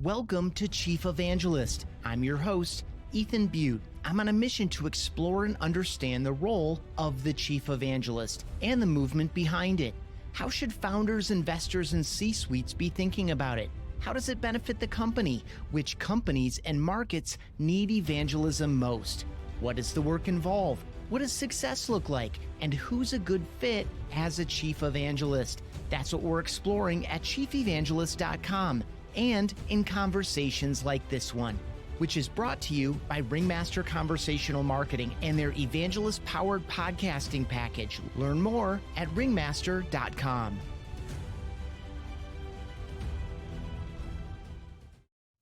Welcome to Chief Evangelist. I'm your host, Ethan Beute. I'm on a mission to explore and understand the role of the Chief Evangelist and the movement behind it. How should founders, investors, and C-suites be thinking about it? How does it benefit the company? Which companies and markets need evangelism most? What does the work involve? What does success look like? And who's a good fit as a Chief Evangelist? That's what we're exploring at chiefevangelist.com and in conversations like this one, which is brought to you by Ringmaster Conversational Marketing and their evangelist-powered podcasting package. Learn more at ringmaster.com.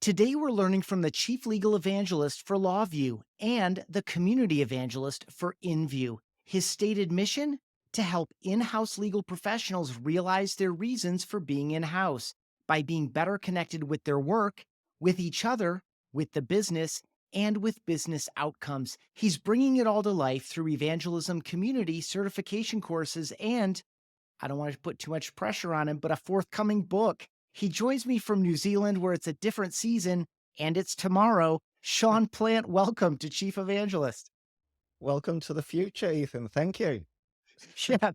Today, we're learning from the Chief Legal Evangelist for LawVu and the Community Evangelist for InView. His stated mission? To help in-house legal professionals realize their reasons for being in-house by being better connected with their work, with each other, with the business, and with business outcomes. He's bringing it all to life through evangelism community certification courses and, I don't want to put too much pressure on him, but a forthcoming book. He joins me from New Zealand where it's a different season and it's tomorrow. Shaun Plant, welcome to Chief Evangelist. Welcome to the future, Ethan. Thank you. Yeah,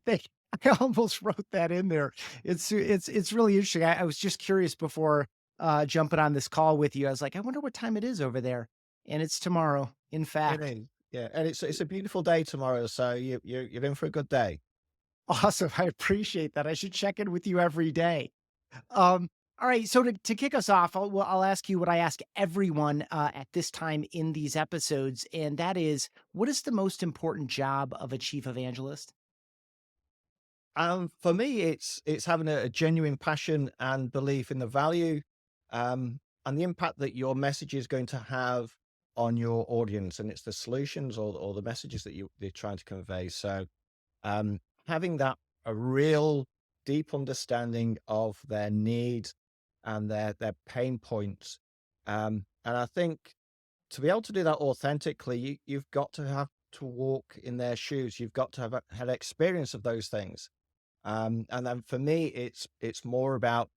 I almost wrote that in there. It's really interesting. I was just curious before jumping on this call with you. I was like, I wonder what time it is over there. And it's tomorrow, in fact. It is. Yeah, and it's a beautiful day tomorrow, so you're in for a good day. Awesome. I appreciate that. I should check in with you every day. All right. So to kick us off, I'll ask you what I ask everyone at this time in these episodes, and that is, what is the most important job of a chief evangelist? For me, it's having a genuine passion and belief in the value and the impact that your message is going to have on your audience, and it's the solutions or the messages that you're trying to convey. So having that a real deep understanding of their needs and their pain points. And I think to be able to do that authentically, you've got to have to walk in their shoes. You've got to have had experience of those things. And then for me, it's more about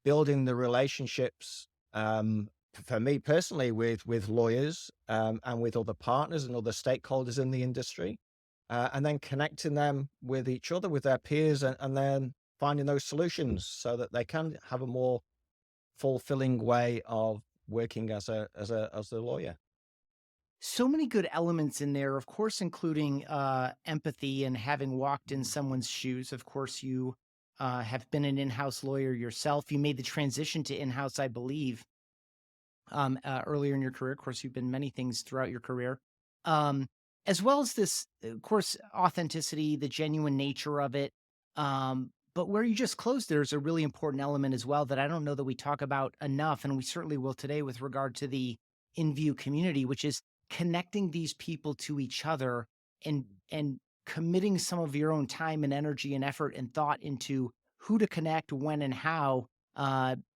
building the relationships, for me personally, with lawyers and with other partners and other stakeholders in the industry, and then connecting them with each other, with their peers, and then finding those solutions so that they can have a more fulfilling way of working as a lawyer. So many good elements in there, of course, including empathy and having walked in someone's shoes. Of course, you have been an in-house lawyer yourself. You made the transition to in-house, I believe, earlier in your career. Of course, you've been many things throughout your career, as well as this, of course, authenticity, the genuine nature of it. But where you just closed, there's a really important element as well that I don't know that we talk about enough, and we certainly will today with regard to the InView community, which is connecting these people to each other and committing some of your own time and energy and effort and thought into who to connect, when, and how,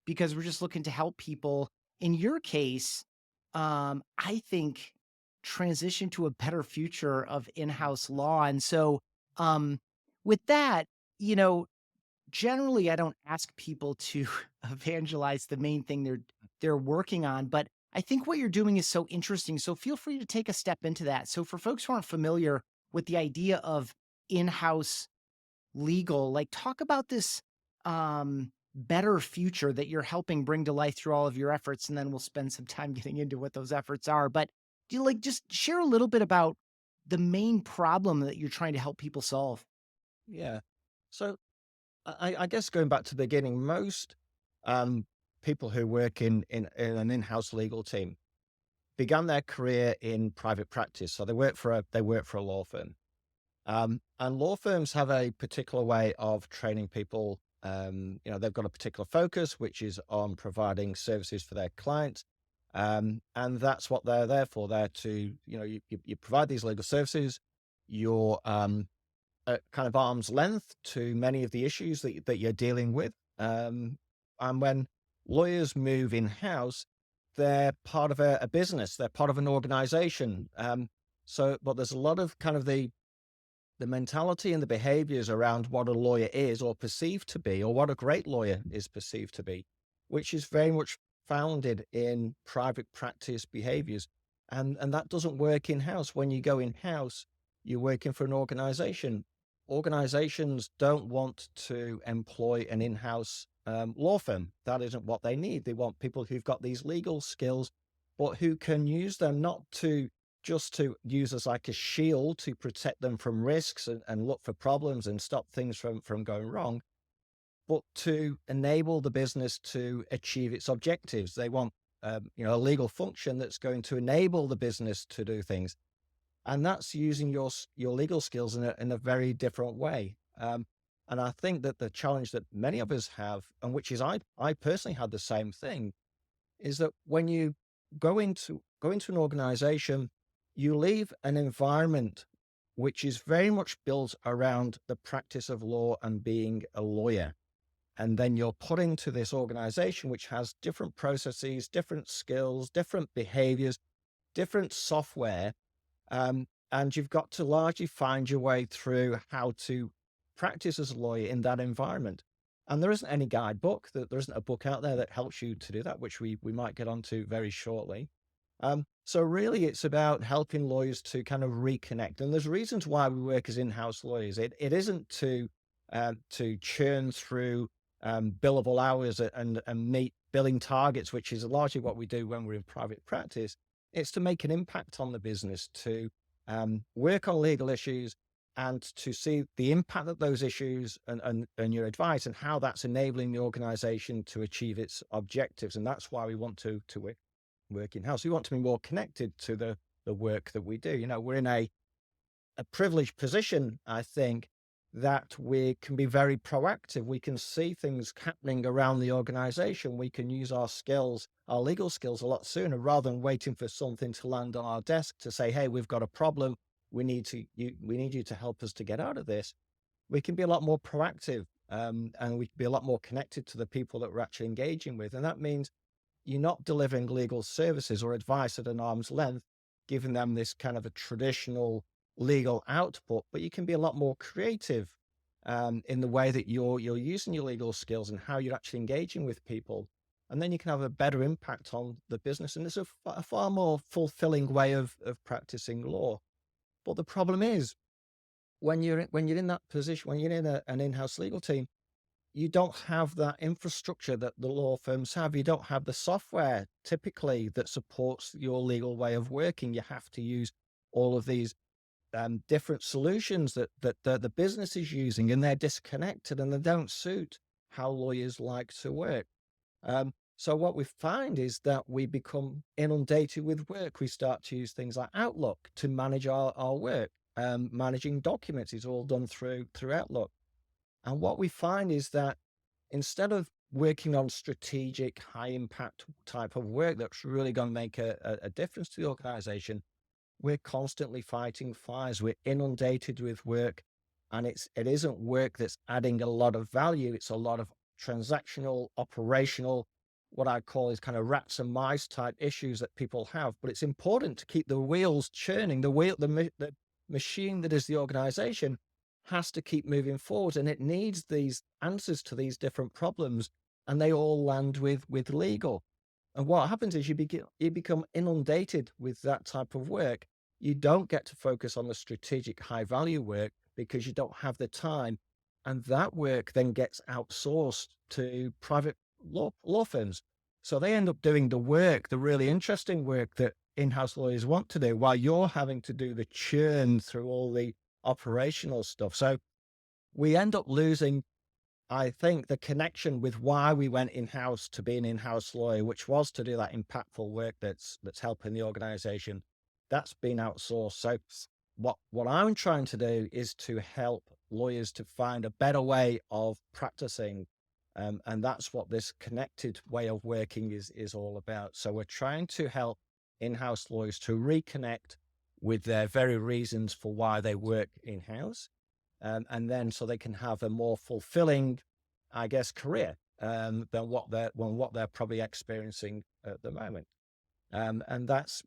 because we're just looking to help people. In your case, I think transition to a better future of in-house law. And so with that, generally I don't ask people to evangelize the main thing they're working on, but I think what you're doing is so interesting. So feel free to take a step into that. So for folks who aren't familiar with the idea of in-house legal, like talk about this better future that you're helping bring to life through all of your efforts. And then we'll spend some time getting into what those efforts are. But do you just share a little bit about the main problem that you're trying to help people solve? Yeah. So I guess going back to the beginning, most people who work in an in-house legal team began their career in private practice. So they work for a law firm. And law firms have a particular way of training people. They've got a particular focus, which is on providing services for their clients. And that's what they're there for. They're to, you provide these legal services. You're at kind of arm's length to many of the issues that you're dealing with. And when lawyers move in-house, they're part of a business. They're part of an organization. But there's a lot of kind of the mentality and the behaviors around what a lawyer is or perceived to be, or what a great lawyer is perceived to be, which is very much founded in private practice behaviors. And that doesn't work in-house. When you go in-house, you're working for an organization. Organizations don't want to employ an in-house law firm. That isn't what they need. They want people who've got these legal skills, but who can use them not to just to use as like a shield to protect them from risks and look for problems and stop things from going wrong, but to enable the business to achieve its objectives. They want a legal function that's going to enable the business to do things, and that's using your legal skills in a very different way. And I think that the challenge that many of us have, and which is I personally had the same thing, is that when you go into an organization, you leave an environment which is very much built around the practice of law and being a lawyer. And then you're put into this organization which has different processes, different skills, different behaviors, different software, and you've got to largely find your way through how to practice as a lawyer in that environment. And there isn't any guidebook, that there isn't a book out there that helps you to do that, which we might get onto very shortly. So really it's about helping lawyers to kind of reconnect. And there's reasons why we work as in-house lawyers. It isn't to churn through billable hours and meet billing targets, which is largely what we do when we're in private practice. It's to make an impact on the business, to work on legal issues, and to see the impact that those issues and your advice and how that's enabling the organization to achieve its objectives. And that's why we want to work in-house. We want to be more connected to the work that we do. We're in a privileged position, I think, that we can be very proactive. We can see things happening around the organization. We can use our skills, our legal skills, a lot sooner, rather than waiting for something to land on our desk to say, hey, we've got a problem. We need you to help us to get out of this. We can be a lot more proactive, and we can be a lot more connected to the people that we're actually engaging with. And that means you're not delivering legal services or advice at an arm's length, giving them this kind of a traditional legal output, but you can be a lot more creative in the way that you're using your legal skills and how you're actually engaging with people. And then you can have a better impact on the business. And it's a far more fulfilling way of practicing law. But the problem is, when you're in that position, when you're in an in-house legal team, you don't have that infrastructure that the law firms have. You don't have the software typically that supports your legal way of working. You have to use all of these different solutions that the business is using, and they're disconnected and they don't suit how lawyers like to work. So what we find is that we become inundated with work. We start to use things like Outlook to manage our work. Managing documents is all done through Outlook. And what we find is that instead of working on strategic, high impact type of work that's really going to make a difference to the organization, we're constantly fighting fires. We're inundated with work, and it isn't work that's adding a lot of value. It's a lot of transactional, operational, what I call is kind of rats and mice type issues that people have. But it's important to keep the wheels churning. The machine that is the organization has to keep moving forward, and it needs these answers to these different problems, and they all land with legal. And what happens is you become inundated with that type of work. You don't get to focus on the strategic high value work because you don't have the time. And that work then gets outsourced to private law firms. So they end up doing the work, the really interesting work that in-house lawyers want to do, while you're having to do the churn through all the operational stuff. So we end up losing, I think, the connection with why we went in-house to be an in-house lawyer, which was to do that impactful work that's helping the organization. That's been outsourced. So what I'm trying to do is to help lawyers to find a better way of practicing. And that's what this connected way of working is all about. So we're trying to help in-house lawyers to reconnect with their very reasons for why they work in-house. And then so they can have a more fulfilling, I guess, career than what they're probably experiencing at the moment. And that's,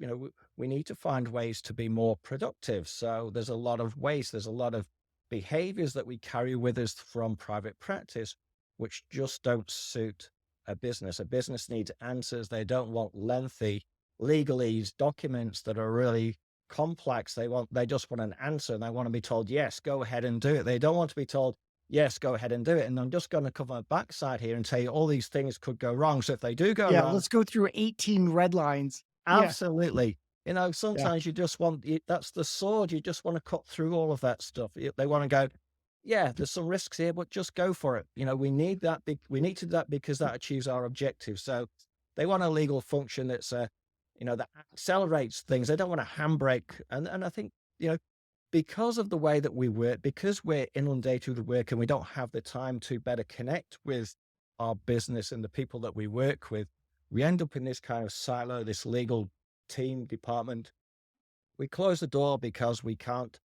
we need to find ways to be more productive. So there's a lot of behaviors that we carry with us from private practice, which just don't suit a business. A business needs answers. They don't want lengthy legalese documents that are really complex. They just want an answer, and they want to be told, yes, go ahead and do it. They don't want to be told, yes, go ahead and do it. And I'm just going to cover my backside here and tell you all these things could go wrong. So if they do go Yeah, wrong, let's go through 18 red lines. Yeah, absolutely. yeah. Sometimes you just want that's the sword. You just want to cut through all of that stuff. They want to go, yeah, there's some risks here, but just go for it. We need that we need to do that because that achieves our objective. So they want a legal function that accelerates things. They don't want a handbrake. And I think, because of the way that we work, because we're inundated with work and we don't have the time to better connect with our business and the people that we work with, we end up in this kind of silo, this legal team department. We close the door because we can't,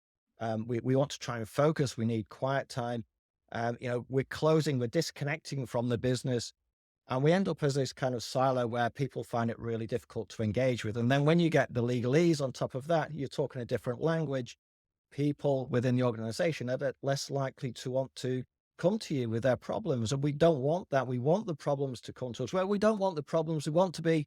we want to try and focus. We need quiet time. We're disconnecting from the business, and we end up as this kind of silo where people find it really difficult to engage with. And then when you get the legalese on top of that, you're talking a different language. People within the organization are less likely to want to come to you with their problems. And we don't want that. We want the problems to come to us. Well, we don't want the problems. We want to be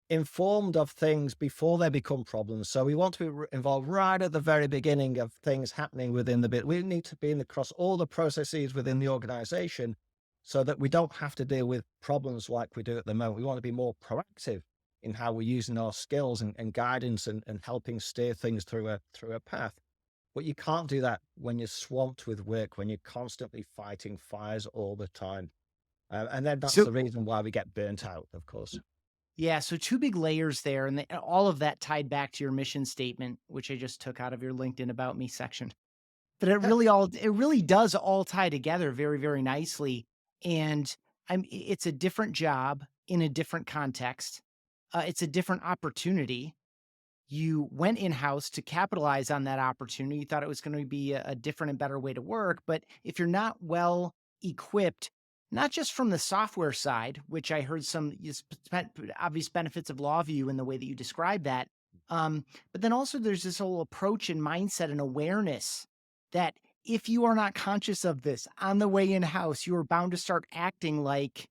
informed of things before they become problems. So we want to be involved right at the very beginning of things happening within the bit. We need to be in across all the processes within the organization so that we don't have to deal with problems like we do at the moment. We want to be more proactive in how we're using our skills and guidance and helping steer things through a path. But you can't do that when you're swamped with work, when you're constantly fighting fires all the time. And then that's So the reason why we get burnt out, of course. yeah, so two big layers there, and all of that tied back to your mission statement, which I just took out of your LinkedIn About Me section. But it really does all tie together very, very nicely. And it's a different job in a different context. It's a different opportunity. You went in-house to capitalize on that opportunity. You thought it was going to be a different and better way to work. But if you're not well equipped, not just from the software side, which I heard some obvious benefits of LawVu in the way that you described that, but then also there's this whole approach and mindset and awareness that if you are not conscious of this on the way in-house, you are bound to start acting like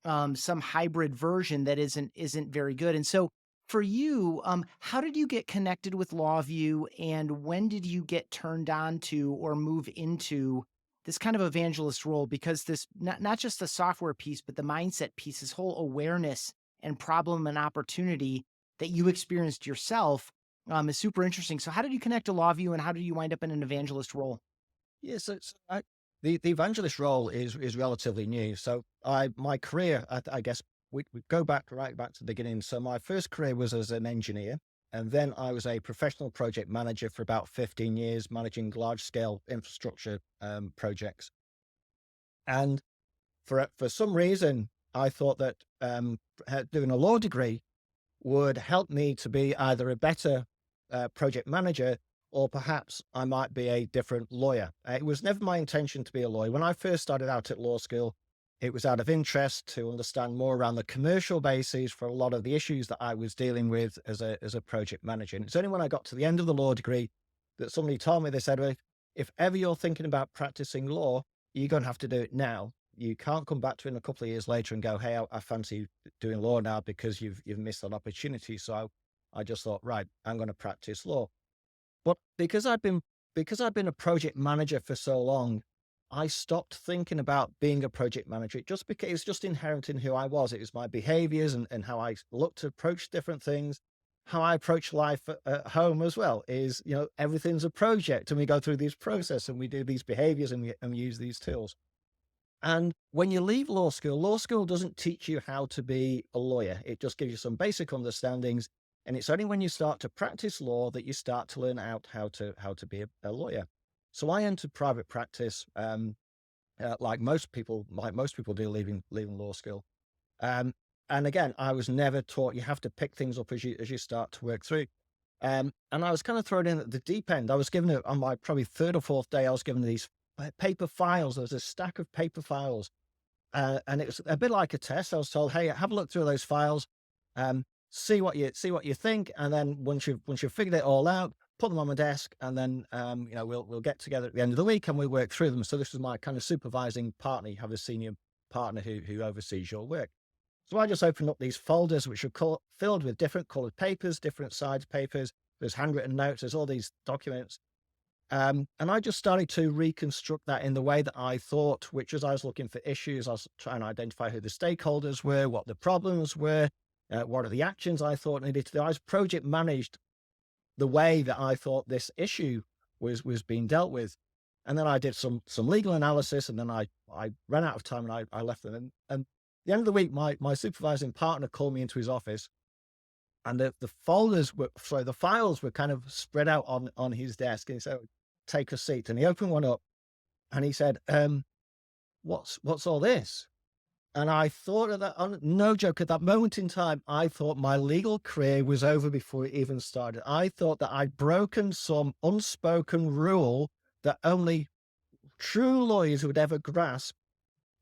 some hybrid version that isn't very good. And so for you, how did you get connected with LawVu, and when did you get turned on to or move into this kind of evangelist role? Because this not just the software piece, but the mindset piece, this whole awareness and problem and opportunity that you experienced yourself is super interesting. So how did you connect to LawVu, and how did you wind up in an evangelist role? Yeah, the evangelist role is relatively new. So my career, I guess we go back right back to the beginning. So my first career was as an engineer, and then I was a professional project manager for about 15 years, managing large scale infrastructure projects. And for some reason, I thought that doing a law degree would help me to be either a better project manager, or perhaps I might be a different lawyer. It was never my intention to be a lawyer. When I first started out at law school, it was out of interest to understand more around the commercial basis for a lot of the issues that I was dealing with as a project manager. And it's only when I got to the end of the law degree that somebody told me, they said, "Well, if ever you're thinking about practicing law, you're going to have to do it now. You can't come back to it in a couple of years later and go, hey, I fancy doing law now because you've missed an opportunity." So I just thought, right, I'm going to practice law. But because I've been a project manager for so long, I stopped thinking about being a project manager. It just became it's just inherent in who I was. It was my behaviors and how I look to approach different things, how I approach life at home as well. Is everything's a project, and we go through these process and we do these behaviors and we use these tools. And when you leave law school doesn't teach you how to be a lawyer. It just gives you some basic understandings. And it's only when you start to practice law that you start to learn out how to be a lawyer. So I entered private practice, like most people do leaving law school. Um, and again, I was never taught you have to pick things up as you start to work through. And I was kind of thrown in at the deep end. I was given it on my probably third or fourth day. I was given these paper files. There was a stack of paper files, and it was a bit like a test. I was told, "Hey, have a look through those files, see what you think, and then once you've figured it all out, put them on my desk, and then we'll get together at the end of the week and we work through them." So this was my kind of supervising partner. You have a senior partner who oversees your work. So I just opened up these folders, which are filled with different colored papers, different size papers. There's handwritten notes, there's all these documents. And I just started to reconstruct that in the way that I thought, which is I was looking for issues. I was trying to identify who the stakeholders were, what the problems were, what are the actions I thought needed to do. I was project managed the way that I thought this issue was being dealt with. And then I did some legal analysis, and then I ran out of time, and I left them. And at the end of the week, my supervising partner called me into his office, and the folders were, sorry, the files were kind of spread out on his desk. And he said, "Take a seat." And he opened one up, and he said, what's all this?" And I thought of that, no joke, at that moment in time, I thought my legal career was over before it even started. I thought that I'd broken some unspoken rule that only true lawyers would ever grasp,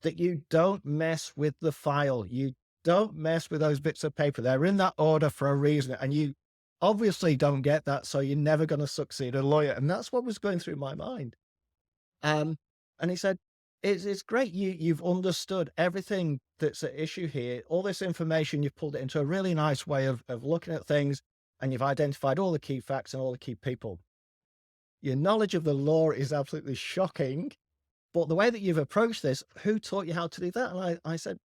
that you don't mess with the file. You don't mess with those bits of paper. They're in that order for a reason. And you obviously don't get that. So you're never going to succeed as a lawyer. And that's what was going through my mind. Um, and he said, it's great. You've understood everything that's at issue here. All this information, you've pulled it into a really nice way of looking at things, and you've identified all the key facts and all the key people. Your knowledge of the law is absolutely shocking, but the way that you've approached this, who taught you how to do that? And I said,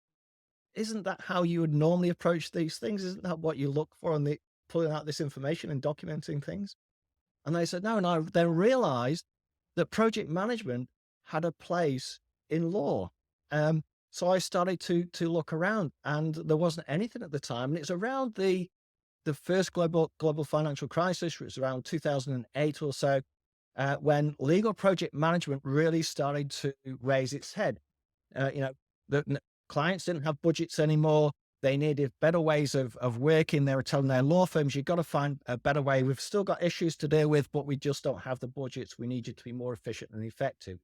isn't that how you would normally approach these things? Isn't that what you look for in the pulling out this information and documenting things? And they said, no. And I then realized that project management had a place in law. So I started to look around, and there wasn't anything at the time. And it's around the first global financial crisis, which was around 2008 or so, when legal project management really started to raise its head. You know, the clients didn't have budgets anymore. They needed better ways of working. They were telling their law firms, you've got to find a better way. We've still got issues to deal with, but we just don't have the budgets. We need you to be more efficient and effective.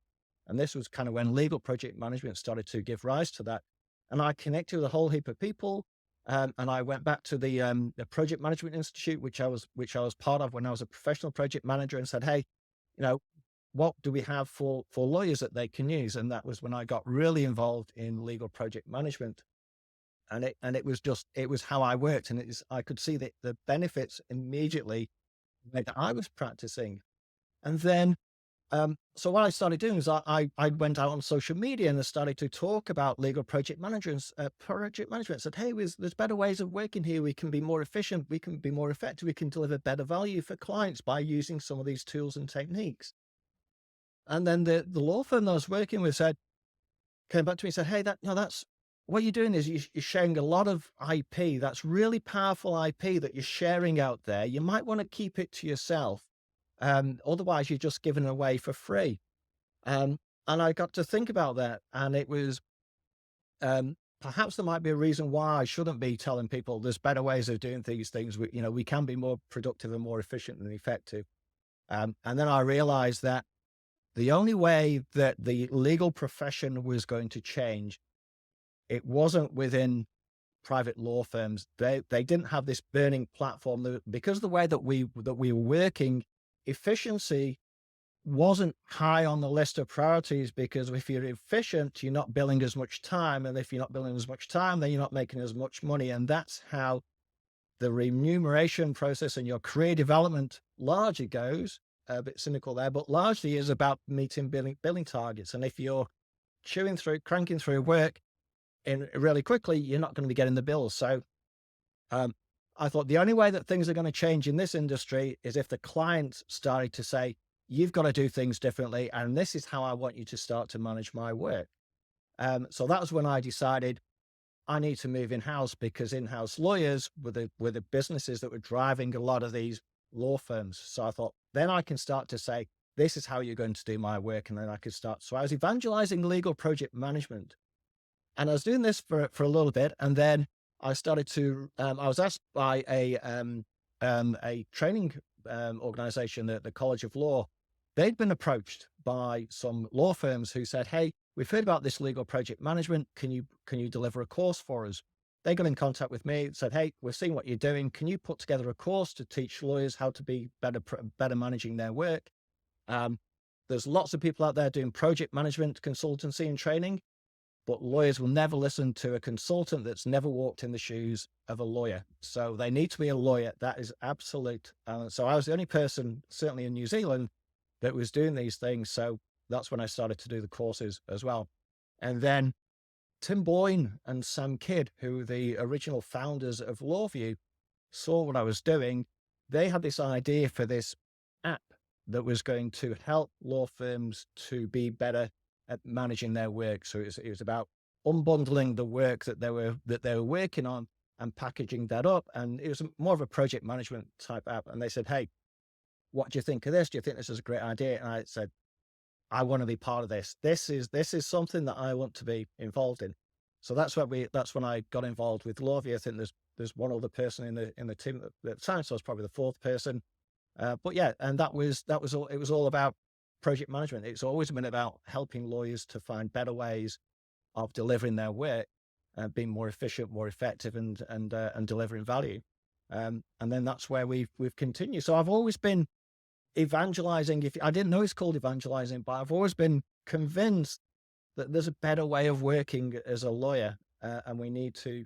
And this was kind of when legal project management started to give rise to that. And I connected with a whole heap of people. And I went back to the Project Management Institute, which I was part of when I was a professional project manager, and said, hey, you know, what do we have for lawyers that they can use? And that was when I got really involved in legal project management. And it was how I worked. And I could see the benefits immediately that I was practicing. And then, so what I started doing is I went out on social media and I started to talk about legal project management, said, hey, there's better ways of working here. We can be more efficient. We can be more effective. We can deliver better value for clients by using some of these tools and techniques. And then the law firm that I was working with came back to me and said, hey, that's what you're doing is you're sharing a lot of IP. That's really powerful IP that you're sharing out there. You might want to keep it to yourself. Otherwise, you're just giving it away for free. And I got to think about that. And it was, perhaps there might be a reason why I shouldn't be telling people there's better ways of doing these things. We can be more productive and more efficient and effective. And then I realized that the only way that the legal profession was going to change, it wasn't within private law firms. They didn't have this burning platform because the way that we were working, efficiency wasn't high on the list of priorities, because if you're efficient, you're not billing as much time. And if you're not billing as much time, then you're not making as much money. And that's how the remuneration process and your career development largely goes. A bit cynical there, but largely is about meeting billing targets. And if you're cranking through work in really quickly, you're not going to be getting the bills. So I thought the only way that things are going to change in this industry is if the clients started to say, you've got to do things differently, and this is how I want you to start to manage my work. So that was when I decided I need to move in-house, because in-house lawyers were the businesses that were driving a lot of these law firms. So I thought, then I can start to say, this is how you're going to do my work. And then I could start. So I was evangelizing legal project management, and I was doing this for a little bit. And then I started to, I was asked by a training organization, the College of Law. They'd been approached by some law firms who said, hey, we've heard about this legal project management. Can you deliver a course for us? They got in contact with me and said, hey, we're seeing what you're doing. Can you put together a course to teach lawyers how to be better managing their work? There's lots of people out there doing project management consultancy and training, but lawyers will never listen to a consultant that's never walked in the shoes of a lawyer. So they need to be a lawyer. That is absolute. So I was the only person, certainly in New Zealand, that was doing these things. So that's when I started to do the courses as well. And then Tim Boyne and Sam Kidd, who were the original founders of LawVu, saw what I was doing. They had this idea for this app that was going to help law firms to be better at managing their work. So it was about unbundling the work that they were working on and packaging that up. And it was more of a project management type app. And they said, "Hey, what do you think of this? Do you think this is a great idea?" And I said, "I want to be part of this. This is something that I want to be involved in." So that's when I got involved with LawVu. I think there's one other person in the team at the time, so I was probably the fourth person. But yeah, and that was all. It was all about project management. It's always been about helping lawyers to find better ways of delivering their work, being more efficient, more effective, and delivering value. And then that's where we've continued. So I've always been evangelizing. If I didn't know it's called evangelizing, but I've always been convinced that there's a better way of working as a lawyer, and we need to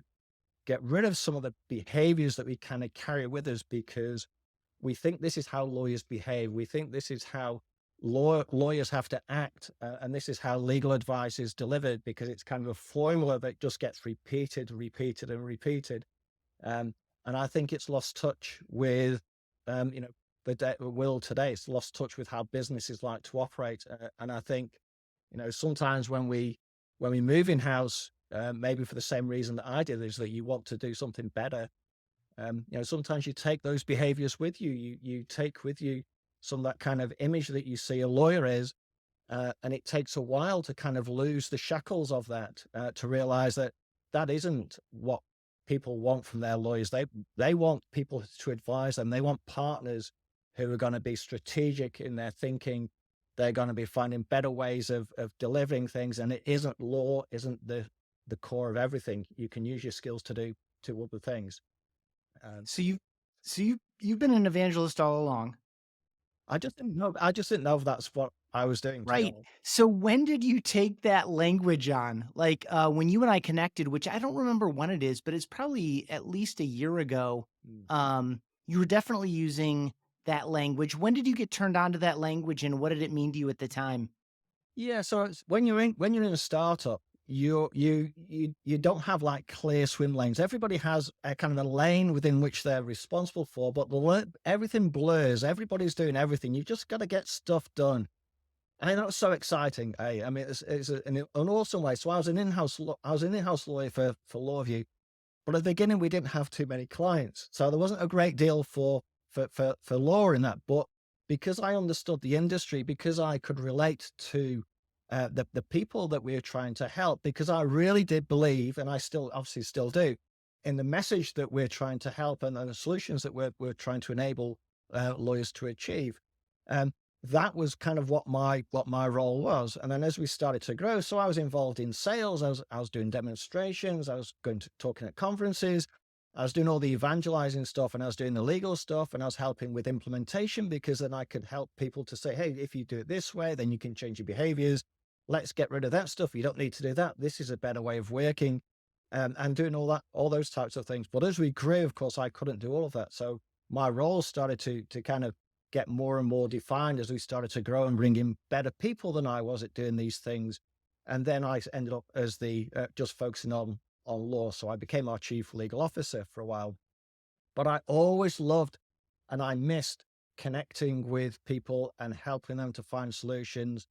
get rid of some of the behaviors that we kind of carry with us because we think this is how lawyers behave. We think this is how lawyers have to act, and this is how legal advice is delivered because it's kind of a formula that just gets repeated, repeated, and repeated. Um, and I think it's lost touch with, you know, the world today. It's lost touch with how businesses like to operate. And I think, sometimes when we move in house, maybe for the same reason that I did, is that you want to do something better. Sometimes you take those behaviors with you. You take with you some of that kind of image that you see a lawyer is, and it takes a while to kind of lose the shackles of that, to realize that that isn't what people want from their lawyers. They want people to advise them. They want partners who are going to be strategic in their thinking. They're going to be finding better ways of delivering things. And it isn't law, isn't the core of everything. You can use your skills to do two other things. Um, So you've been an evangelist all along. I just didn't know if that's what I was doing, to be Right. honest. So when did you take that language on? Like, when you and I connected, which I don't remember when it is, but it's probably at least a year ago, Mm. you were definitely using that language. When did you get turned on to that language, and what did it mean to you at the time? Yeah, so when you're in a startup, you don't have like clear swim lanes. Everybody has a kind of a lane within which they're responsible for, but everything blurs. Everybody's doing everything. You just got to get stuff done, and that's so exciting. I mean, it's an awesome way. So I was an in-house lawyer for LawVu, but at the beginning, we didn't have too many clients, so there wasn't a great deal for law in that. But because I understood the industry, because I could relate to the people that we were trying to help, because I really did believe, and I still obviously still do, in the message that we're trying to help and the solutions that we're trying to enable lawyers to achieve. Um, that was kind of what my role was. And then as we started to grow, so I was involved in sales. I was doing demonstrations. I was going to talking at conferences. I was doing all the evangelizing stuff, and I was doing the legal stuff, and I was helping with implementation because then I could help people to say, "Hey, if you do it this way, then you can change your behaviors. Let's get rid of that stuff. You don't need to do that. This is a better way of working." And doing all those types of things. But as we grew, of course, I couldn't do all of that. So my role started to kind of get more and more defined as we started to grow and bring in better people than I was at doing these things. And then I ended up as the just focusing on law. So I became our chief legal officer for a while. But I always loved and I missed connecting with people and helping them to find solutions,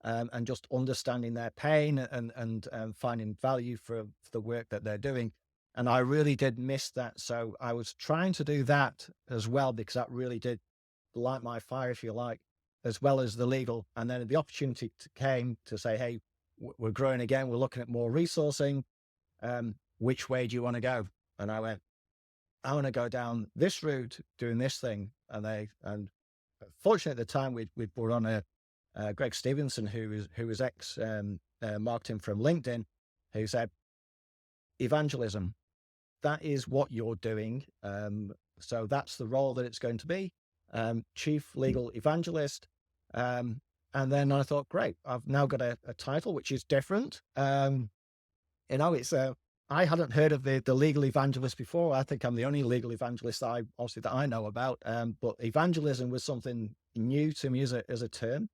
and just understanding their pain and finding value for the work that they're doing. And I really did miss that. So I was trying to do that as well because that really did light my fire, if you like, as well as the legal. And then the opportunity came to say, "Hey, we're growing again. We're looking at more resourcing. Which way do you want to go?" And I went, "I want to go down this route, doing this thing." And fortunately at the time we'd brought on a Greg Stevenson, who was ex marketing from LinkedIn, who said, "Evangelism, that is what you're doing. So that's the role that it's going to be, chief legal evangelist." And then I thought, great, I've now got a title which is different. It's I hadn't heard of the legal evangelist before. I think I'm the only legal evangelist that I know about. But evangelism was something new to me as a term.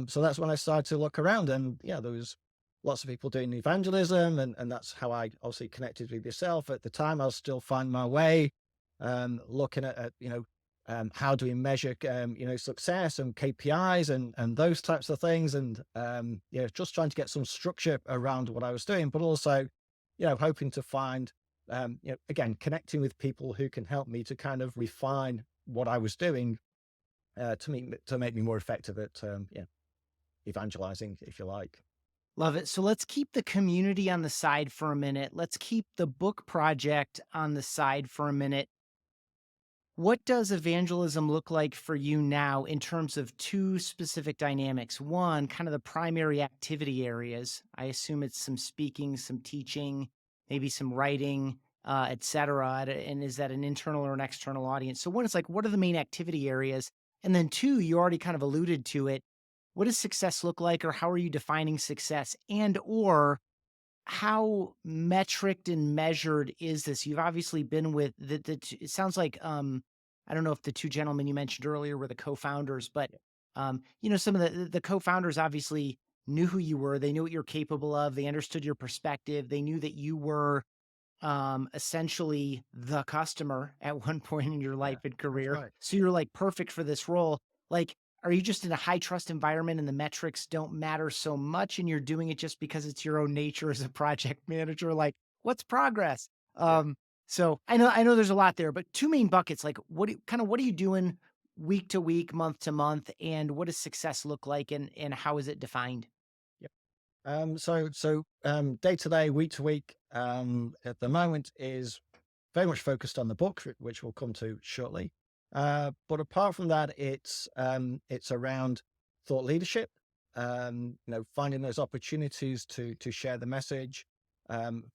So that's when I started to look around, and yeah, there was lots of people doing evangelism, and that's how I obviously connected with yourself. At the time, I was still finding my way, looking at how do we measure success and KPIs and those types of things, and just trying to get some structure around what I was doing, but also hoping to find again connecting with people who can help me to kind of refine what I was doing to make me more effective at evangelizing, if you like. Love it. So let's keep the community on the side for a minute. Let's keep the book project on the side for a minute. What does evangelism look like for you now in terms of two specific dynamics? One, kind of the primary activity areas. I assume it's some speaking, some teaching, maybe some writing, et cetera. And is that an internal or an external audience? So one is like, what are the main activity areas? And then two, you already kind of alluded to it. What does success look like, or how are you defining success? And or how metriced and measured is this? You've obviously been with it sounds like, I don't know if the 2 gentlemen you mentioned earlier were the co-founders, but, some of the co-founders obviously knew who you were. They knew what you're capable of. They understood your perspective. They knew that you were, essentially the customer at one point in your Yeah, life and that's career. right. So you're like perfect for this role. Like, are you just in a high trust environment and the metrics don't matter so much and you're doing it just because it's your own nature as a project manager? Like, what's progress? Yeah. Um, so I know there's a lot there, but two main buckets, like what are you doing week to week, month to month, and what does success look like and how is it defined? Yeah. Day to day, week to week, at the moment is very much focused on the book, which we'll come to shortly. But apart from that, it's around thought leadership. Finding those opportunities to share the message.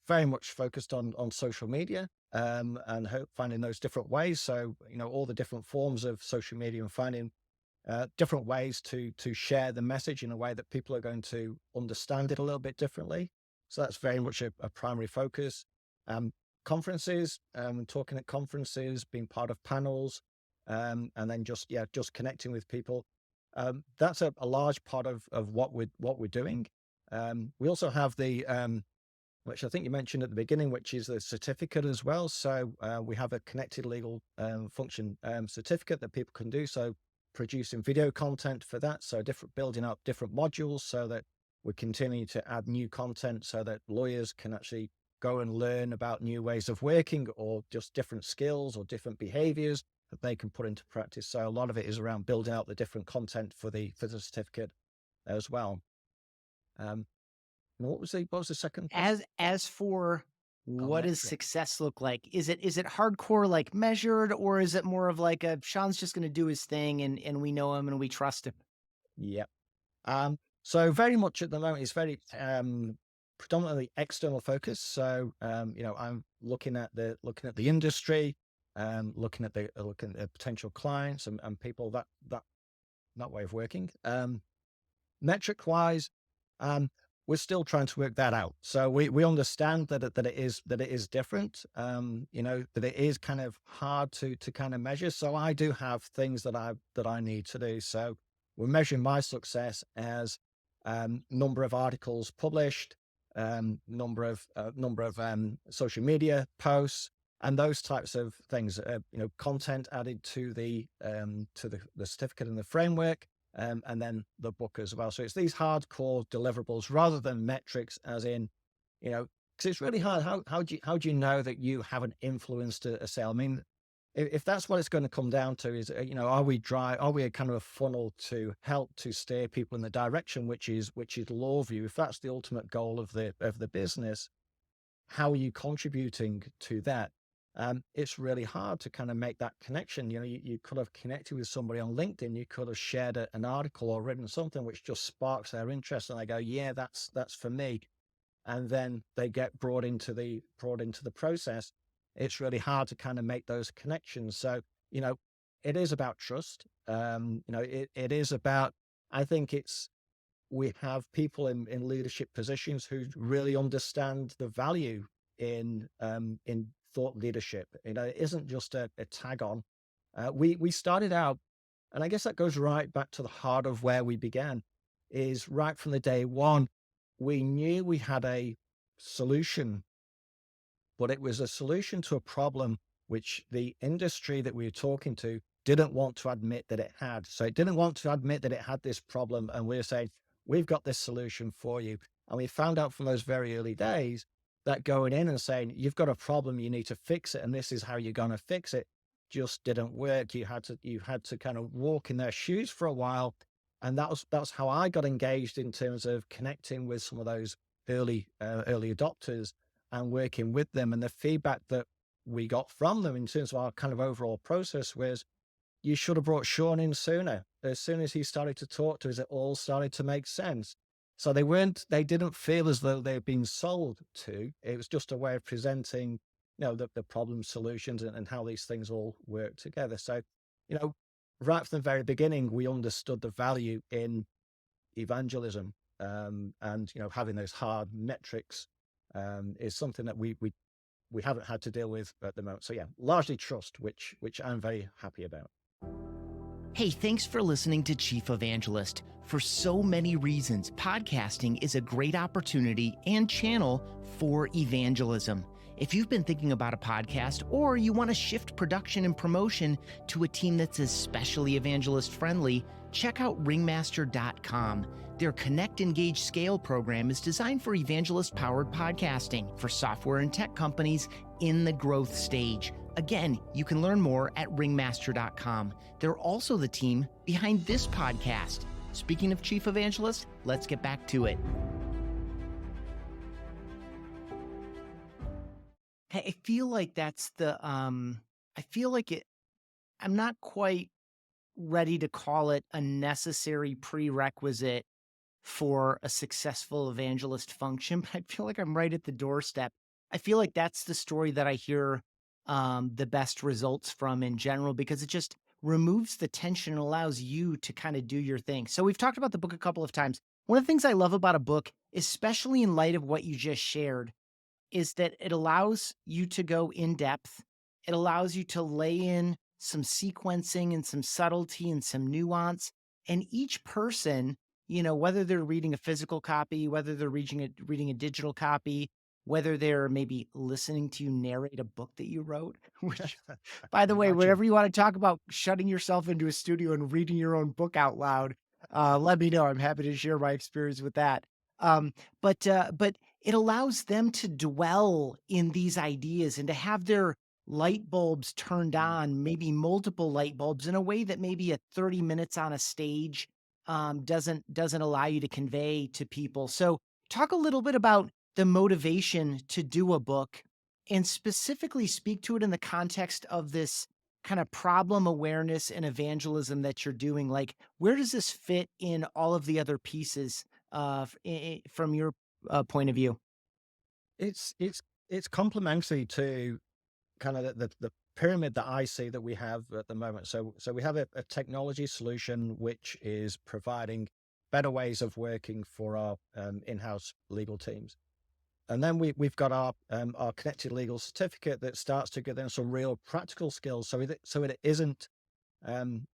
Very much focused on social media, and finding those different ways. So all the different forms of social media, and finding different ways to share the message in a way that people are going to understand it a little bit differently. So that's very much a primary focus. Um, Conferences, talking at conferences, being part of panels, and then just connecting with people. That's a large part of what we're doing. We also have the which I think you mentioned at the beginning, which is the certificate as well. So we have a connected legal function certificate that people can do. So producing video content for that. So building up different modules so that we're continuing to add new content so that lawyers can actually go and learn about new ways of working or just different skills or different behaviors that they can put into practice. So a lot of it is around building out the different content for the certificate as well. Um, and what was the second question? As for Oh, what does metric. success look like? Is it hardcore, like, measured, or is it more of like a Sean's just gonna do his thing and we know him and we trust him? Yeah. So very much at the moment, it's very predominantly external focus. So I'm looking at the industry, looking at potential clients and people that way of working. Metric wise, um, we're still trying to work that out. So we understand that it is different. That it is kind of hard to kind of measure. So I do have things that I need to do. So we're measuring my success as number of articles published, number of social media posts, and those types of things. Content added to the certificate and the framework, and then the book as well. So it's these hardcore deliverables rather than metrics, as in, because it's really hard. How do you know that you haven't influenced a sale? I mean, if that's what it's going to come down to, is are we a kind of a funnel to help to steer people in the direction which is LawVu? If that's the ultimate goal of the business, how are you contributing to that? It's really hard to kind of make that connection. You could have connected with somebody on LinkedIn. You could have shared an article or written something which just sparks their interest, and they go, "Yeah, that's for me." And then they get brought into the process. It's really hard to kind of make those connections. So you know, it is about trust. It is about. I think it's we have people in leadership positions who really understand the value in thought leadership. It isn't just a tag on. We started out, and I guess that goes right back to the heart of where we began. Is right from the day one, we knew we had a solution, but it was a solution to a problem which the industry that we were talking to didn't want to admit that it had. So it didn't want to admit that it had this problem. And we were saying, we've got this solution for you. And we found out from those very early days that going in and saying, you've got a problem, you need to fix it, and this is how you're going to fix it, just didn't work. You had to kind of walk in their shoes for a while. And that's how I got engaged in terms of connecting with some of those early adopters and working with them. And the feedback that we got from them in terms of our kind of overall process was, you should have brought Shaun in sooner. As soon as he started to talk to us, it all started to make sense. So they didn't feel as though they'd been sold to. It was just a way of presenting, the problem solutions and how these things all work together. So, you know, right from the very beginning, we understood the value in evangelism, and having those hard metrics is something that we haven't had to deal with at the moment. So yeah, largely trust, which I'm very happy about. Hey, thanks for listening to Chief Evangelist. For so many reasons, podcasting is a great opportunity and channel for evangelism. If you've been thinking about a podcast, or you want to shift production and promotion to a team that's especially evangelist friendly, check out ringmaster.com. Their Connect, Engage, Scale program is designed for evangelist powered podcasting for software and tech companies in the growth stage. Again, you can learn more at ringmaster.com. They're also the team behind this podcast. Speaking of Chief Evangelist, let's get back to it. I feel like that's I feel like I'm not quite ready to call it a necessary prerequisite for a successful evangelist function, but I feel like I'm right at the doorstep. I feel like that's the story that I hear the best results from in general, because it just removes the tension and allows you to kind of do your thing. So we've talked about the book a couple of times. One of the things I love about a book, especially in light of what you just shared, is that it allows you to go in depth. It allows you to lay in some sequencing and some subtlety and some nuance. And each person, whether they're reading a physical copy, whether they're reading a digital copy, whether they're maybe listening to you narrate a book that you wrote, which, by the way, Imagine. whenever you want to talk about shutting yourself into a studio and reading your own book out loud, let me know. I'm happy to share my experience with that. Um, but it allows them to dwell in these ideas and to have their light bulbs turned on, maybe multiple light bulbs, in a way that maybe a 30 minutes on a stage doesn't allow you to convey to people. So talk a little bit about the motivation to do a book, and specifically speak to it in the context of this kind of problem awareness and evangelism that you're doing. Like, where does this fit in all of the other pieces from your point of view? It's complementary to kind of the pyramid that I see that we have at the moment. So we have a technology solution which is providing better ways of working for our in-house legal teams. And then we've got our connected legal certificate that starts to give them some real practical skills. So it isn't um,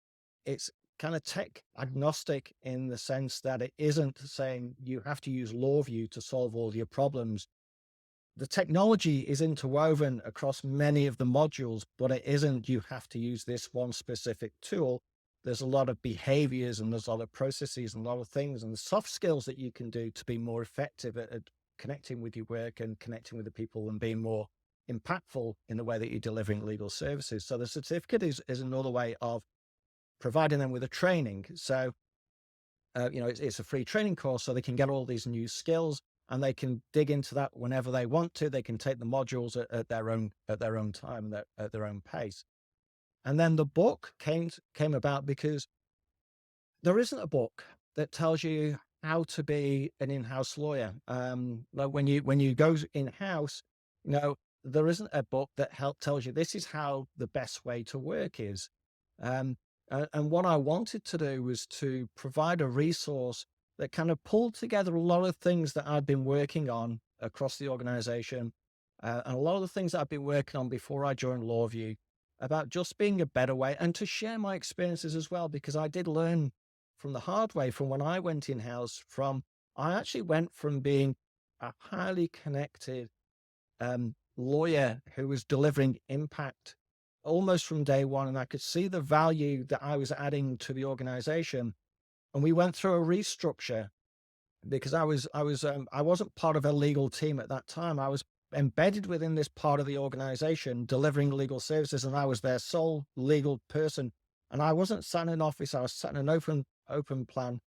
it's kind of tech agnostic in the sense that it isn't saying you have to use LawVu to solve all your problems. The technology is interwoven across many of the modules, but it isn't you have to use this one specific tool. There's a lot of behaviors and there's a lot of processes and a lot of things and the soft skills that you can do to be more effective at connecting with your work and connecting with the people and being more impactful in the way that you're delivering legal services. So the certificate is another way of providing them with a training. So it's a free training course, so they can get all these new skills and they can dig into that whenever they want to. They can take the modules at their own time, at their own pace. And then the book came about because there isn't a book that tells you how to be an in-house lawyer. Like when you go in-house, there isn't a book that tells you this is how the best way to work is. And what I wanted to do was to provide a resource that kind of pulled together a lot of things that I'd been working on across the organization, and a lot of the things that I've been working on before I joined LawVu about just being a better way and to share my experiences as well, because I did learn from the hard way from when I went in house. I actually went from being a highly connected lawyer who was delivering impact almost from day one, and I could see the value that I was adding to the organization. And we went through a restructure because I wasn't part of a legal team at that time. I was embedded within this part of the organization, delivering legal services, and I was their sole legal person. And I wasn't sat in an office; I was sat in an open plan,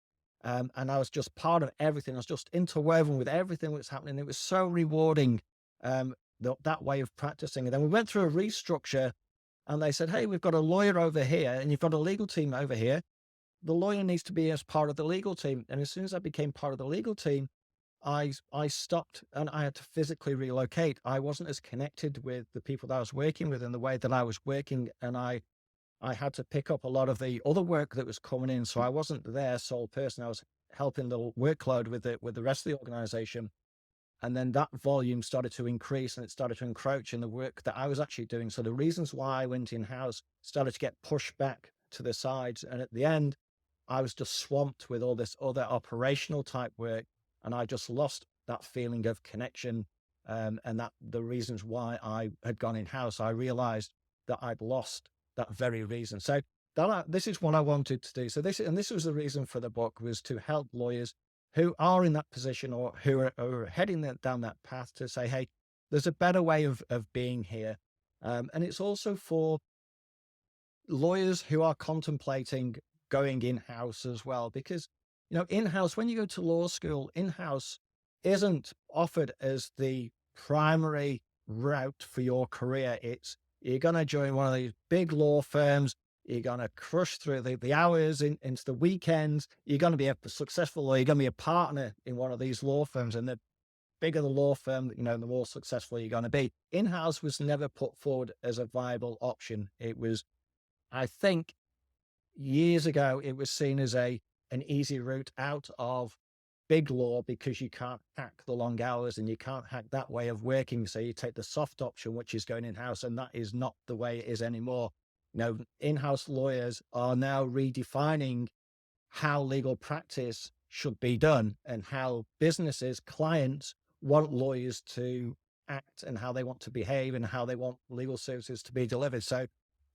and I was just part of everything. I was just interwoven with everything that was happening. It was so rewarding, that way of practicing. And then we went through a restructure, and they said, "Hey, we've got a lawyer over here, and you've got a legal team over here. The lawyer needs to be as part of the legal team." And as soon as I became part of the legal team, I stopped and I had to physically relocate. I wasn't as connected with the people that I was working with in the way that I was working. And I had to pick up a lot of the other work that was coming in. So I wasn't their sole person. I was helping the workload with the rest of the organization. And then that volume started to increase and it started to encroach in the work that I was actually doing. So the reasons why I went in house started to get pushed back to the sides. And at the end, I was just swamped with all this other operational type work, and I just lost that feeling of connection. And that the reasons why I had gone in house, I realized that I'd lost that very reason. So this is what I wanted to do. So this was the reason for the book, was to help lawyers who are in that position or who are heading down that path to say, hey, there's a better way of being here. And it's also for lawyers who are contemplating going in-house as well, because in-house, when you go to law school, in-house isn't offered as the primary route for your career. It's You're going to join one of these big law firms, you're going to crush through the hours into the weekends, you're going to be a successful lawyer, you're going to be a partner in one of these law firms, and the bigger the law firm, the more successful you're going to be. In-house was never put forward as a viable option. It was, I think, years ago, it was seen as an easy route out of big law because you can't hack the long hours and you can't hack that way of working. So you take the soft option, which is going in-house, and that is not the way it is anymore. In-house lawyers are now redefining how legal practice should be done and how businesses, clients want lawyers to act and how they want to behave and how they want legal services to be delivered. So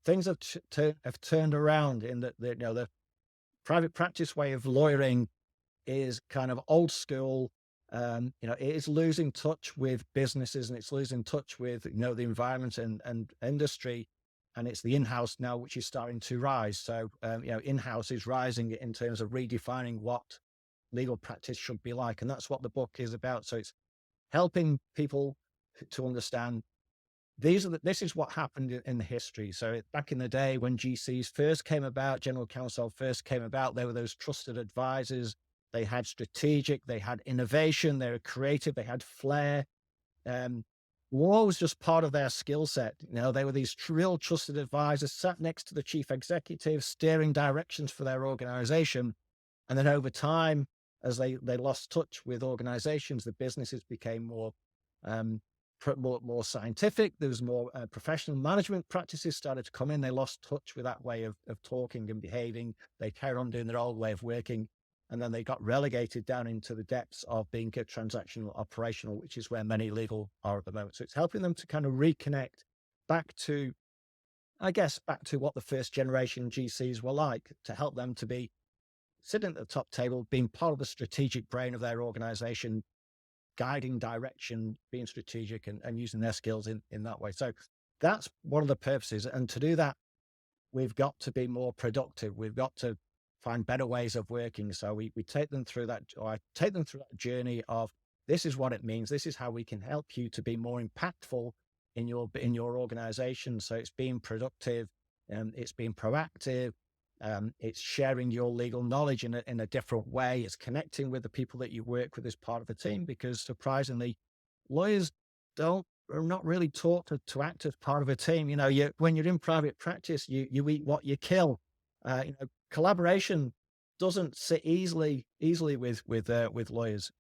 things have turned around in that the private practice way of lawyering is kind of old school. It is losing touch with businesses and it's losing touch with the environment and industry, and it's the in-house now which is starting to rise. So in-house is rising in terms of redefining what legal practice should be like, and that's what the book is about. So it's helping people to understand this is what happened in the history. So back in the day when GCs first came about, general counsel first came about, they were those trusted advisors. They had strategic, they had innovation, they were creative, they had flair. Um, Law was just part of their skill set. They were these real trusted advisors sat next to the chief executive, steering directions for their organization. And then over time, as they lost touch with organizations, the businesses became um, more scientific. There was more professional management practices started to come in. They lost touch with that way of talking and behaving. They carried on doing their old way of working. And then they got relegated down into the depths of being a transactional operational, which is where many legal are at the moment. So it's helping them to kind of reconnect back to, I guess, back to what the first generation GCs were like, to help them to be sitting at the top table, being part of the strategic brain of their organization, guiding direction, being strategic and using their skills in that way. So that's one of the purposes. And to do that, we've got to be more productive. We've got to find better ways of working. So we take them through that, or I take them through that journey of this is what it means. This is how we can help you to be more impactful in your organization. So it's being productive, it's being proactive, it's sharing your legal knowledge in a different way. It's connecting with the people that you work with as part of a team, because surprisingly, lawyers are not really taught to act as part of a team. When you're in private practice, you eat what you kill. Collaboration doesn't sit easily with lawyers.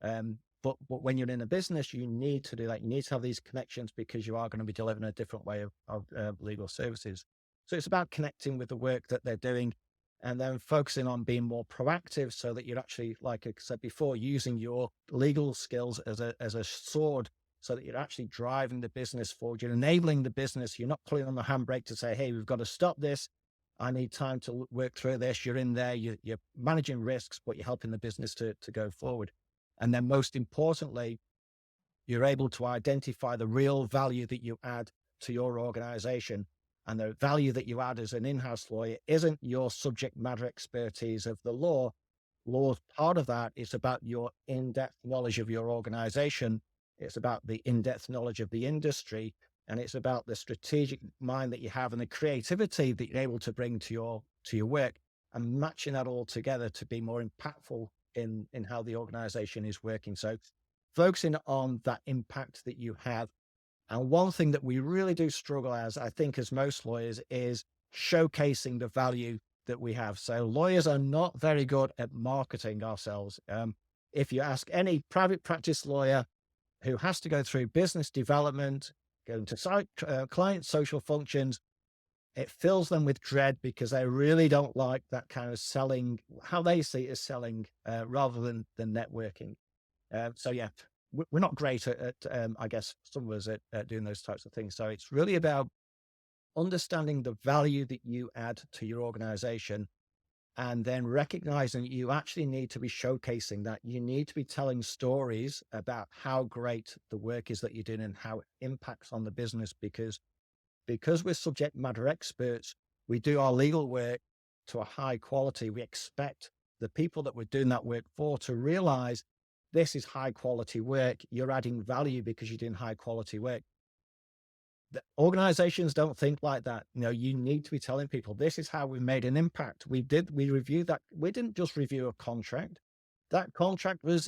But when you're in a business, you need to do that. You need to have these connections because you are going to be delivering a different way of legal services. So it's about connecting with the work that they're doing, and then focusing on being more proactive, so that you're actually, like I said before, using your legal skills as a sword, so that you're actually driving the business forward. You're enabling the business. You're not pulling on the handbrake to say, "Hey, we've got to stop this. I need time to work through this." You're in there, you're managing risks, but you're helping the business to go forward. And then most importantly, you're able to identify the real value that you add to your organization. And the value that you add as an in-house lawyer isn't your subject matter expertise of the law. Law's part of that. It's about your in-depth knowledge of your organization. It's about the in-depth knowledge of the industry. And it's about the strategic mind that you have and the creativity that you're able to bring to your work, and matching that all together to be more impactful in how the organization is working. So focusing on that impact that you have. And one thing that we really do struggle as, I think, as most lawyers, is showcasing the value that we have. So lawyers are not very good at marketing ourselves. If you ask any private practice lawyer who has to go through business development, go into client social functions, it fills them with dread because they really don't like that kind of selling, how they see it as selling, rather than networking. So yeah, we're not great at I guess some of us at doing those types of things. So it's really about understanding the value that you add to your organization, and then recognizing that you actually need to be showcasing that. You need to be telling stories about how great the work is that you're doing and how it impacts on the business, because we're subject matter experts, we do our legal work to a high quality. We expect the people that we're doing that work for to realize this is high quality work. You're adding value because you're doing high quality work. The organizations don't think like that. You need to be telling people this is how we made an impact. We reviewed that. We didn't just review a contract. That contract was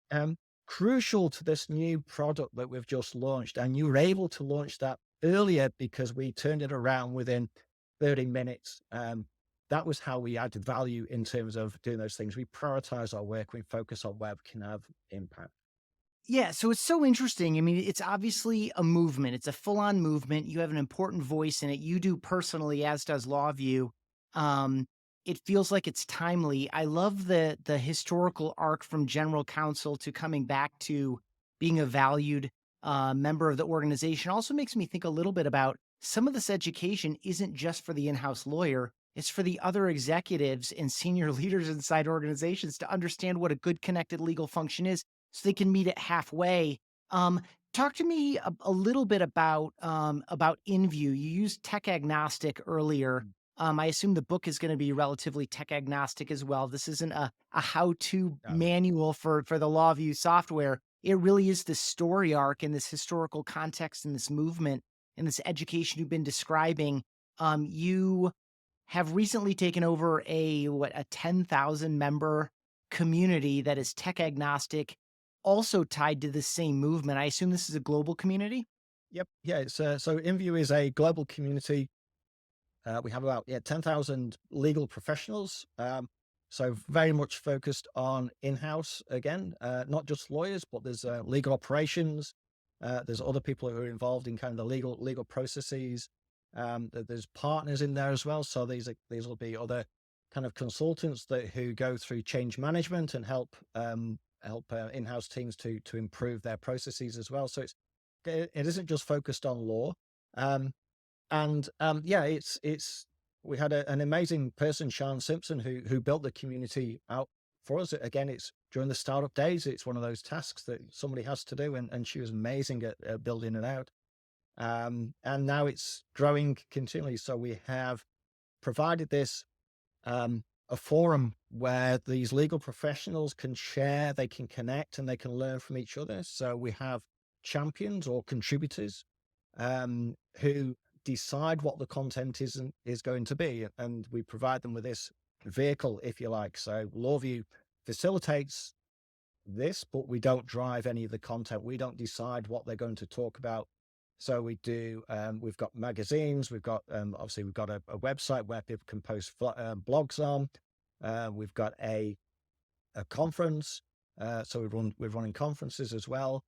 um, crucial to this new product that we've just launched. And you were able to launch that earlier because we turned it around within 30 minutes. That was how we added value in terms of doing those things. We prioritize our work. We focus on where we can have impact. Yeah, so it's so interesting. I mean, it's obviously a movement. It's a full-on movement. You have an important voice in it. You do personally, as does LawVu. Um, it feels like it's timely. I love the historical arc from general counsel to coming back to being a valued member of the organization. Also makes me think a little bit about some of this education isn't just for the in-house lawyer. It's for the other executives and senior leaders inside organizations to understand what a good connected legal function is so they can meet it halfway. Um, Talk to me a little bit about InView. You used tech agnostic earlier. I assume the book is going to be relatively tech agnostic as well. This isn't a how-to Um, manual for the LawView software. It really is this story arc and this historical context and this movement and this education you've been describing. You have recently taken over a 10,000 member community that is tech agnostic, also tied to the same movement. I assume this is a global community? yep. Yeah. So InView is a global community. We have about 10,000 legal professionals. So very much focused on in-house again, not just lawyers, but there's legal operations. There's other people who are involved in kind of the legal processes. There's partners in there as well. So these will be other kind of consultants who go through change management and help in-house teams to improve their processes as well. So it isn't just focused on law. Um, yeah, it's we had an amazing person, Sean Simpson, who built the community out for us. Again, it's during the startup days. It's one of those tasks that somebody has to do, and she was amazing at building it out. And now it's growing continually. So we have provided this a forum where these legal professionals can share, they can connect, and they can learn from each other. So we have champions or contributors who decide what the content is going to be, and we provide them with this vehicle, if you like. So LawVu facilitates this, but we don't drive any of the content. We don't decide what they're going to talk about. So we do. We've got magazines. We've got obviously we've got a website where people can post blogs on. We've got a conference. So we're running conferences as well.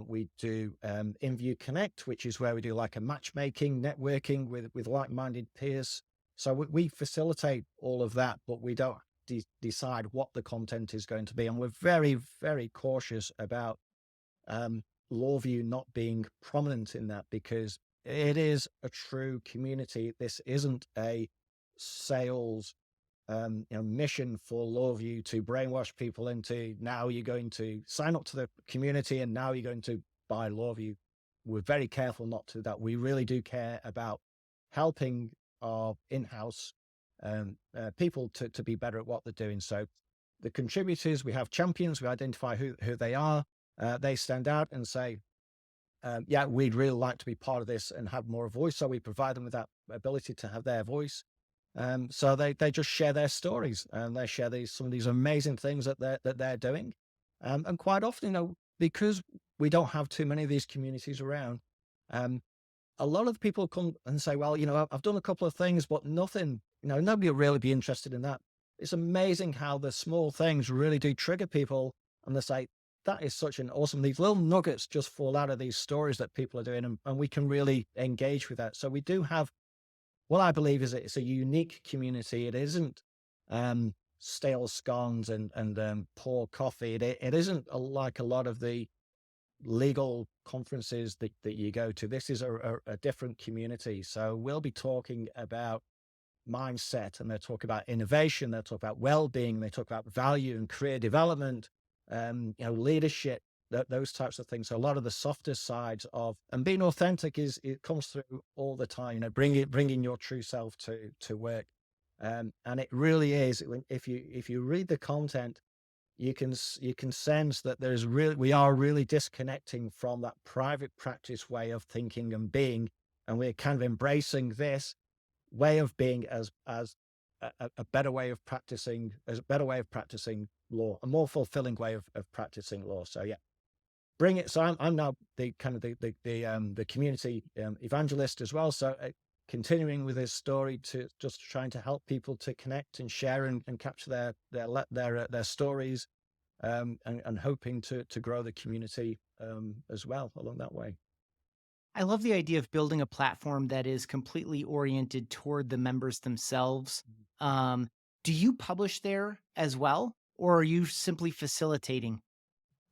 We do InView Connect, which is where we do like a matchmaking, networking with like-minded peers. So we facilitate all of that, but we don't decide what the content is going to be. And we're very, very cautious about LawVu not being prominent in that, because it is a true community. This isn't a sales mission for LawVu to brainwash people into, now you're going to sign up to the community and now you're going to buy LawVu. We're very careful not to that. We really do care about helping our in-house people to be better at what they're doing. So the contributors, we have champions, we identify who they are. They stand out and say, yeah, we'd really like to be part of this and have more voice. So we provide them with that ability to have their voice. So they just share their stories, and they share some of these amazing things that they're doing. And quite often, because we don't have too many of these communities around, a lot of people come and say, well, I've done a couple of things, but nothing, nobody will really be interested in that. It's amazing how the small things really do trigger people, and they say, that is such an awesome, these little nuggets just fall out of these stories that people are doing, and we can really engage with that. So we do have what I believe is it's a unique community. It isn't stale scones and poor coffee. It isn't like a lot of the legal conferences that you go to. This is a different community. So we'll be talking about mindset, and they talk about innovation, they talk about well-being, they talk about value and career development, leadership, those types of things. So a lot of the softer sides of, and being authentic it comes through all the time, bringing your true self to work. And it really is, if you read the content, you can sense that we are really disconnecting from that private practice way of thinking and being, and we're kind of embracing this way of being as a better way of practicing, law, a more fulfilling way of practicing law. So yeah, bring it. So I'm now the kind of the community evangelist as well. So continuing with his story, to just trying to help people to connect and share and capture their stories, and hoping to grow the community as well along that way. I love the idea of building a platform that is completely oriented toward the members themselves. Um, do you publish there as well, or are you simply facilitating?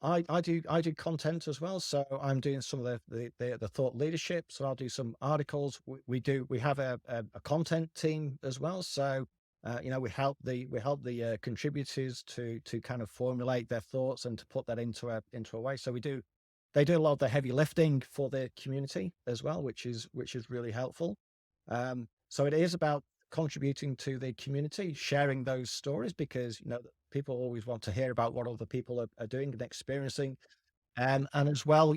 I do content as well. So I'm doing some of the thought leadership. So I'll do some articles. We have a content team as well. So we help the contributors to kind of formulate their thoughts and to put that into a way. So they do a lot of the heavy lifting for the community as well, which is really helpful. So it is about contributing to the community, sharing those stories, because people always want to hear about what other people are doing and experiencing. And as well,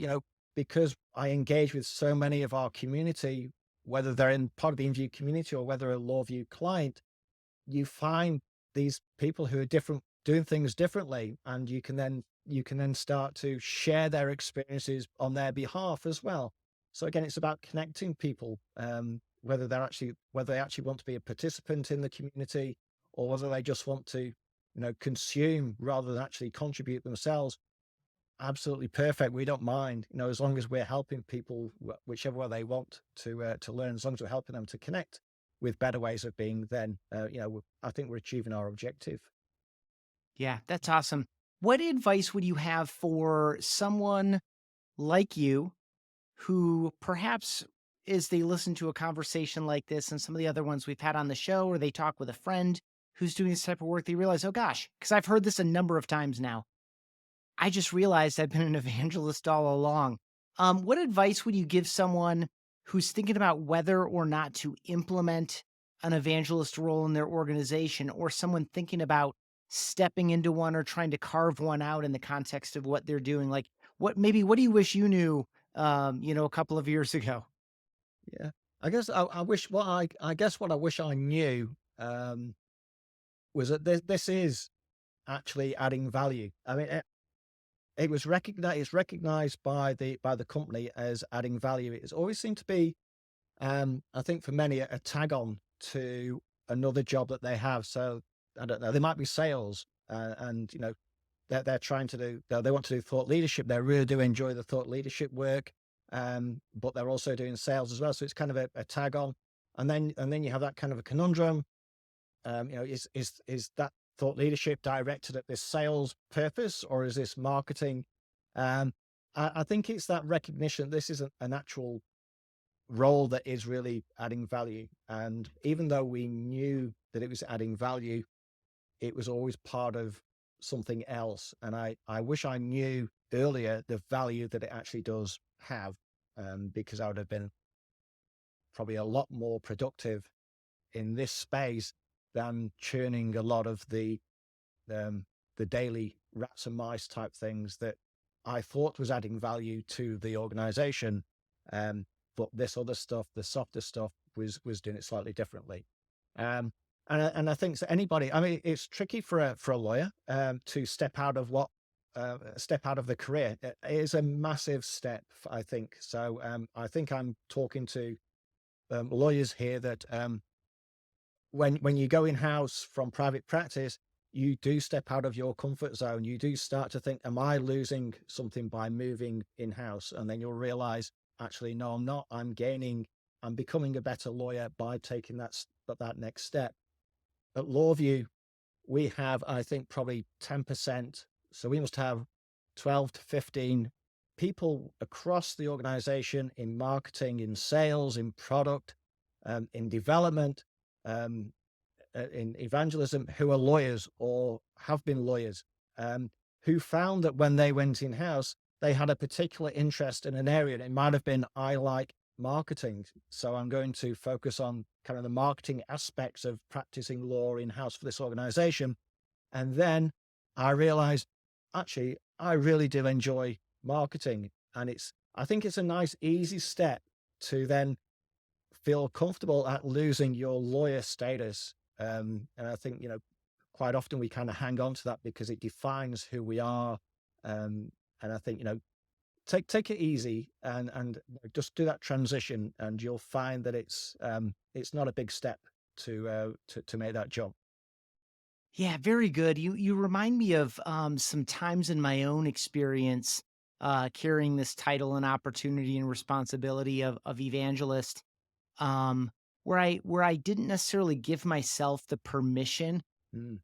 because I engage with so many of our community, whether they're in part of the InView community or whether a LawVu client, you find these people who are different, doing things differently, and you can then start to share their experiences on their behalf as well. So again, it's about connecting people, whether they actually want to be a participant in the community, or whether they just want to consume rather than actually contribute themselves. Absolutely perfect. We don't mind, as long as we're helping people, whichever way they want to learn, as long as we're helping them to connect with better ways of being, then I think we're achieving our objective. Yeah, that's awesome. What advice would you have for someone like you who perhaps, as they listen to a conversation like this and some of the other ones we've had on the show, or they talk with a friend who's doing this type of work, they realize, oh gosh, because I've heard this a number of times now. I just realized I've been an evangelist all along. What advice would you give someone who's thinking about whether or not to implement an evangelist role in their organization, or someone thinking about stepping into one or trying to carve one out in the context of what they're doing? Like, what do you wish you knew, a couple of years ago? Yeah, I guess I guess what I wish I knew was that this is actually adding value. I mean, it was recognized. It's recognized by the company as adding value. It's always seemed to be, I think, for many, a tag on to another job that they have. So I don't know, they might be sales, and they're trying to do, they want to do thought leadership. They really do enjoy the thought leadership work, but they're also doing sales as well. So it's kind of a tag on, and then you have that kind of a conundrum. Is that thought leadership directed at this sales purpose, or is this marketing? Um, I think it's that recognition. This is an actual role that is really adding value. And even though we knew that it was adding value, it was always part of something else. And I wish I knew earlier the value that it actually does have, because I would have been probably a lot more productive in this space than churning a lot of um, the daily rats and mice type things that I thought was adding value to the organization. Um, but this other stuff, the softer stuff, was doing it slightly differently. Um, and I think so anybody, I mean, it's tricky for a lawyer to step out of the career. It is a massive step, I think. So I think I'm talking to lawyers here that when you go in house from private practice, you do step out of your comfort zone. You do start to think, am I losing something by moving in house? And then you'll realize, actually, no, I'm not. I'm gaining. I'm becoming a better lawyer by taking that next step. At LawVu, we have, I think, probably 10%. So we must have 12 to 15 people across the organization in marketing, in sales, in product, in development, um, in evangelism, who are lawyers or have been lawyers, who found that when they went in house, they had a particular interest in an area. And it might have been, I like marketing. So I'm going to focus on kind of the marketing aspects of practicing law in house for this organization. And then I realized, actually, I really do enjoy marketing. And I think it's a nice, easy step to then feel comfortable at losing your lawyer status. And I think, quite often we kind of hang on to that because it defines who we are. And I think, take it easy and just do that transition, and you'll find that it's not a big step to make that jump. Yeah, very good. You remind me of some times in my own experience carrying this title and opportunity and responsibility of evangelist, where I didn't necessarily give myself the permission Mm,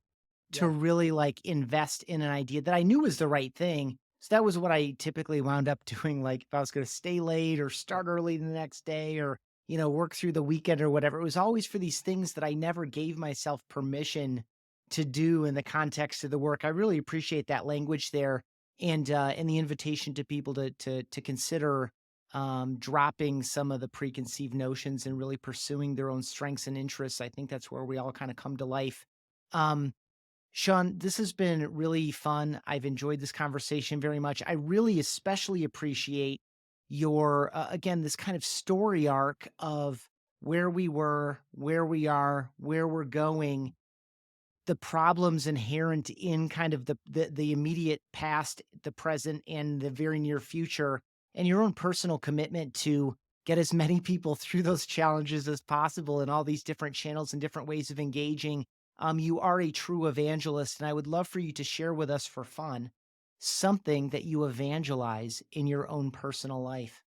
to yeah. really, like, invest in an idea that I knew was the right thing. So that was what I typically wound up doing, like, if I was gonna stay late or start early the next day or, work through the weekend or whatever. It was always for these things that I never gave myself permission to do in the context of the work. I really appreciate that language there and the invitation to people to consider, dropping some of the preconceived notions and really pursuing their own strengths and interests. I think that's where we all kinda come to life. Um Sean, this has been really fun. I've enjoyed this conversation very much. I really especially appreciate your, again, this kind of story arc of where we were, where we are, where we're going, the problems inherent in kind of the immediate past, the present, and the very near future, and your own personal commitment to get as many people through those challenges as possible in all these different channels and different ways of engaging. You are a true evangelist, and I would love for you to share with us for fun something that you evangelize in your own personal life.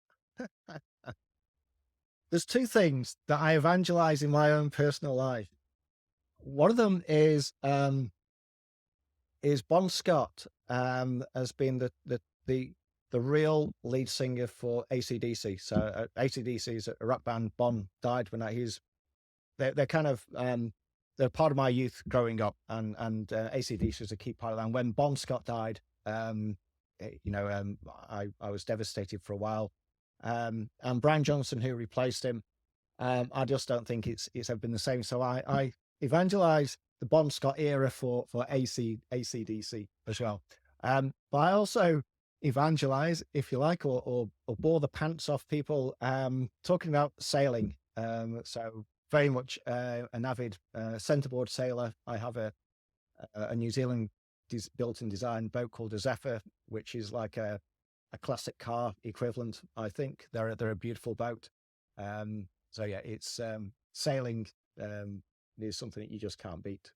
There's two things that I evangelize in my own personal life. One of them is Bon Scott, has been the real lead singer for AC/DC. So AC/DC is a rock band. Bon died when he's they're kind of they're part of my youth growing up, and AC/DC was a key part of that. And when Bon Scott died, I was devastated for a while. And Brian Johnson, who replaced him, I just don't think it's ever been the same. So I evangelize the Bon Scott era for AC/DC as well. But I also evangelize, if you like, or bore the pants off people talking about sailing. So very much an avid centerboard sailor. I have a New Zealand built and designed boat called a Zephyr, which is like a classic car equivalent. I think they're a beautiful boat. So yeah, it's sailing is something that you just can't beat.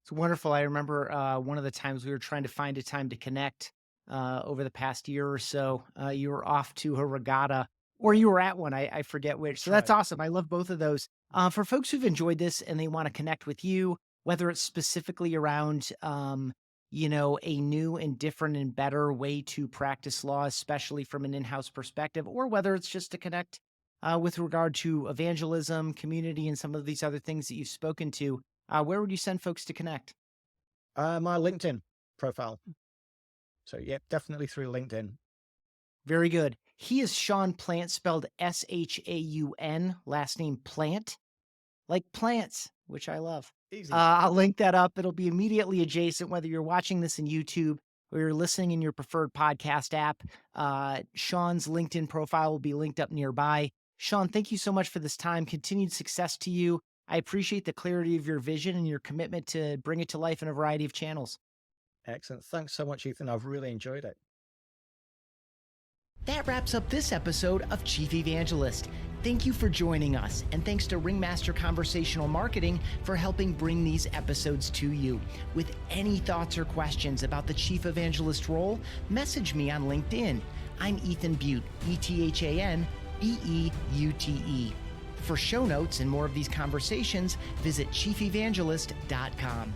It's wonderful. I remember one of the times we were trying to find a time to connect over the past year or so. You were off to a regatta, or Yeah, you were at one. I forget which. So that's that's right. awesome. I love both of those. For folks who've enjoyed this and they want to connect with you, whether it's specifically around, a new and different and better way to practice law, especially from an in-house perspective, or whether it's just to connect with regard to evangelism, community, and some of these other things that you've spoken to, where would you send folks to connect? My LinkedIn profile. So yeah, definitely through LinkedIn. Very good. He is Shaun Plant, spelled Shaun, last name Plant, like plants, which I love. Easy. I'll link that up. It'll be immediately adjacent, whether you're watching this in YouTube or you're listening in your preferred podcast app. Shaun's LinkedIn profile will be linked up nearby. Shaun, thank you so much for this time. Continued success to you. I appreciate the clarity of your vision and your commitment to bring it to life in a variety of channels. Excellent. Thanks so much, Ethan. I've really enjoyed it. That wraps up this episode of Chief Evangelist. Thank you for joining us, and thanks to Ringmaster Conversational Marketing for helping bring these episodes to you. With any thoughts or questions about the Chief Evangelist role, message me on LinkedIn. I'm Ethan Beute, ETHAN BEUTE. For show notes and more of these conversations, visit chiefevangelist.com.